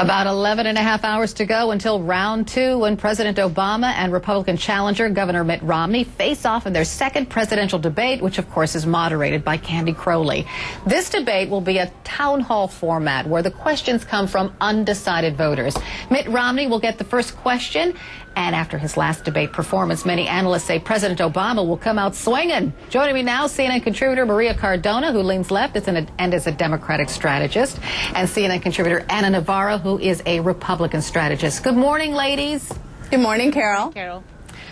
About 11 and a half hours to go until round two, when President Obama and Republican challenger Governor Mitt Romney face off in their second presidential debate, which of course is moderated by Candy Crowley. This debate will be a town hall format where the questions come from undecided voters. Mitt Romney will get the first question, and after his last debate performance, many analysts say President Obama will come out swinging. Joining me now, CNN contributor Maria Cardona, who leans left and is a Democratic strategist, and CNN contributor Anna Navarro, who is a Republican strategist. Good morning, ladies. Good morning, Carol.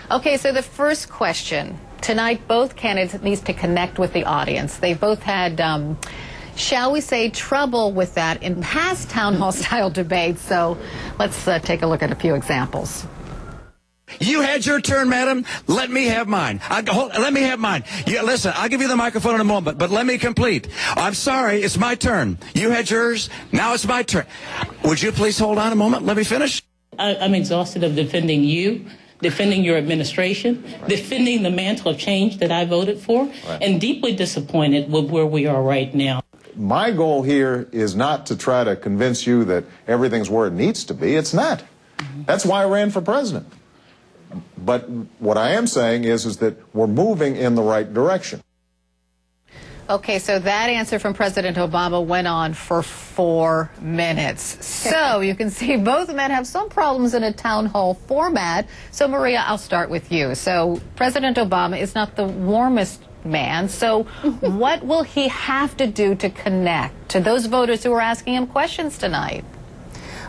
Okay, so the first question. Tonight, both candidates need to connect with the audience. They both had, shall we say, trouble with that in past town hall style debates. So let's take a look at a few examples. You had your turn, madam. Let me have mine. Let me have mine. Listen, I'll give you the microphone in a moment, but let me complete. I'm sorry, it's my turn. You had yours. Now it's my turn. Would you please hold on a moment? Let me finish. I'm exhausted of defending you, defending your administration, defending the mantle of change that I voted for, and deeply disappointed with where we are right now. My goal here is not to try to convince you that everything's where it needs to be. It's not. That's why I ran for president. But what I am saying is that we're moving in the right direction. Okay, so that answer from President Obama went on for 4 minutes. So you can see both men have some problems in a town hall format. So Maria, I'll start with you. So President Obama is not the warmest man. So what will he have to do to connect to those voters who are asking him questions tonight?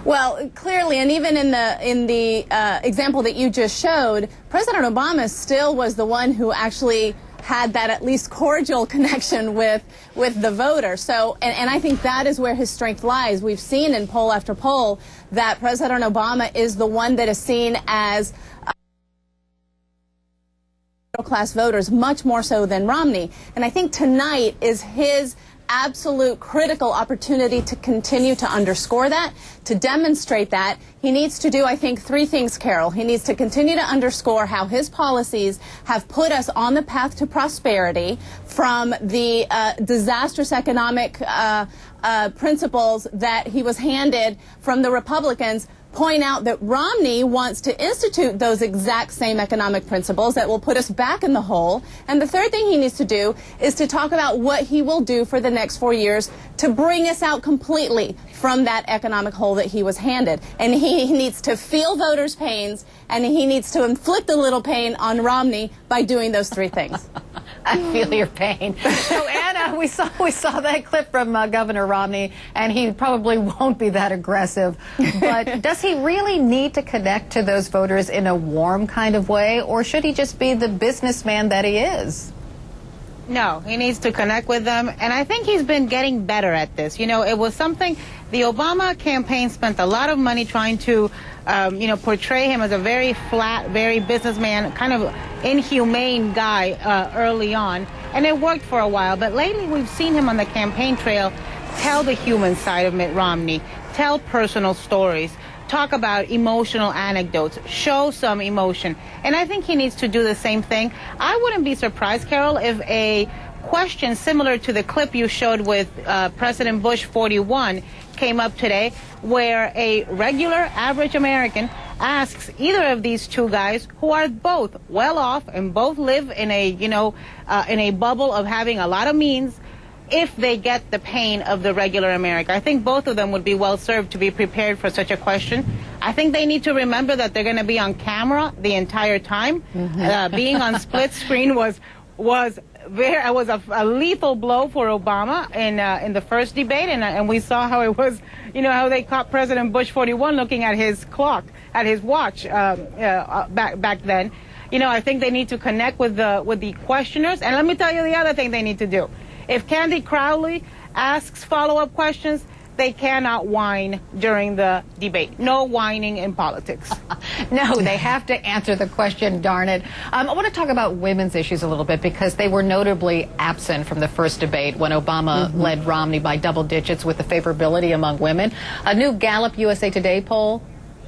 Well, clearly, and even in the example that you just showed, President Obama still was the one who actually had that at least cordial connection with the voter. So, and I think that is where his strength lies. We've seen in poll after poll that President Obama is the one that is seen as middle-class voters, much more so than Romney. And I think tonight is his absolute critical opportunity to continue to underscore that, to demonstrate that. He needs to do, I think, 3 things, Carol. He needs to continue to underscore how his policies have put us on the path to prosperity from the disastrous economic principles that he was handed from the Republicans. Point out that Romney wants to institute those exact same economic principles that will put us back in the hole. And the third thing he needs to do is to talk about what he will do for the next 4 years to bring us out completely from that economic hole that he was handed. And he needs to feel voters' pains, and he needs to inflict a little pain on Romney by doing those 3 things. I feel your pain. So Anna, we saw that clip from Governor Romney, and he probably won't be that aggressive. But does he really need to connect to those voters in a warm kind of way, or should he just be the businessman that he is? No, he needs to connect with them, and I think he's been getting better at this. You know, it was something, the Obama campaign spent a lot of money trying to, portray him as a very flat, very businessman, kind of inhumane guy early on, and it worked for a while. But lately we've seen him on the campaign trail tell the human side of Mitt Romney, tell personal stories, talk about emotional anecdotes, show some emotion. And I think he needs to do the same thing. I wouldn't be surprised, Carol, if a question similar to the clip you showed with President Bush 41 came up today, where a regular average American asks either of these 2 guys, who are both well off and both live in a, in a bubble of having a lot of means, if they get the pain of the regular America. I think both of them would be well served to be prepared for such a question. I think they need to remember that they're going to be on camera the entire time. Being on split screen was a lethal blow for Obama in the first debate, and we saw how it was, how they caught President Bush 41 looking at his clock, at his watch back then. I think they need to connect with the questioners. And let me tell you the other thing they need to do. If Candy Crowley asks follow-up questions, they cannot whine during the debate. No whining in politics. No, they have to answer the question, darn it. I want to talk about women's issues a little bit, because they were notably absent from the first debate when Obama led Romney by double digits with the favorability among women. A new Gallup USA Today poll,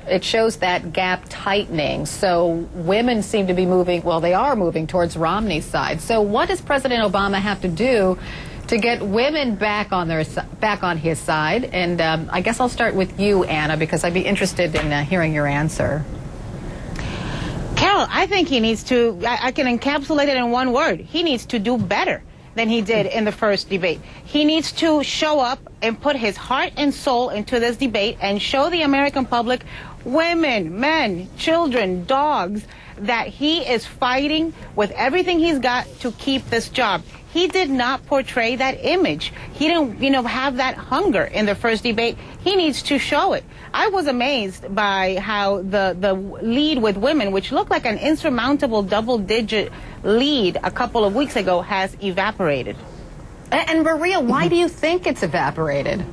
it shows that gap tightening. So women seem to be moving, well, they are moving towards Romney's side. So what does President Obama have to do to get women back on his side. And I guess I'll start with you, Anna, because I'd be interested in hearing your answer. Carol, I think he needs to, I can encapsulate it in one word. He needs to do better than he did in the first debate. He needs to show up and put his heart and soul into this debate and show the American public, women, men, children, dogs, that he is fighting with everything he's got to keep this job. He did not portray that image. He didn't, have that hunger in the first debate. He needs to show it. I was amazed by how the lead with women, which looked like an insurmountable double-digit lead a couple of weeks ago, has evaporated. And Maria, why do you think it's evaporated?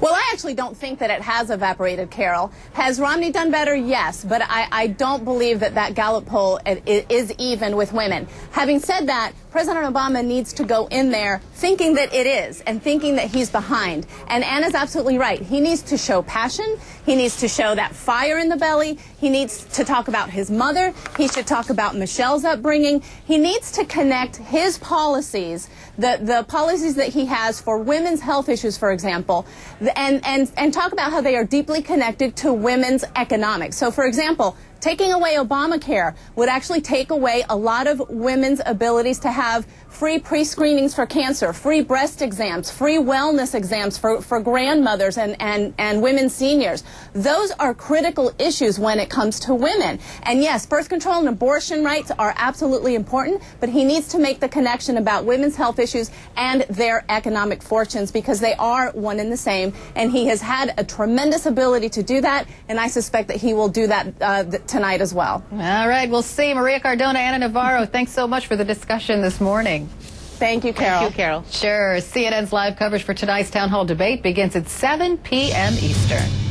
Well, I actually don't think that it has evaporated, Carol. Has Romney done better? Yes, but I don't believe that Gallup poll is even with women. Having said that, President Obama needs to go in there thinking that it is and thinking that he's behind. And Anna's absolutely right. He needs to show passion. He needs to show that fire in the belly. He needs to talk about his mother. He should talk about Michelle's upbringing. He needs to connect his policies, the policies that he has for women's health issues, for example, and talk about how they are deeply connected to women's economics. So, for example, taking away Obamacare would actually take away a lot of women's abilities to have free pre-screenings for cancer, free breast exams, free wellness exams for grandmothers and women seniors. Those are critical issues when it comes to women. And yes, birth control and abortion rights are absolutely important, but he needs to make the connection about women's health issues and their economic fortunes, because they are one and the same. And he has had a tremendous ability to do that, and I suspect that he will do that tonight as well. All right, we'll see. Maria Cardona, Anna Navarro, thanks so much for the discussion this morning. Thank you, Carol. Thank you, Carol. Sure. CNN's live coverage for tonight's town hall debate begins at 7 p.m. Eastern.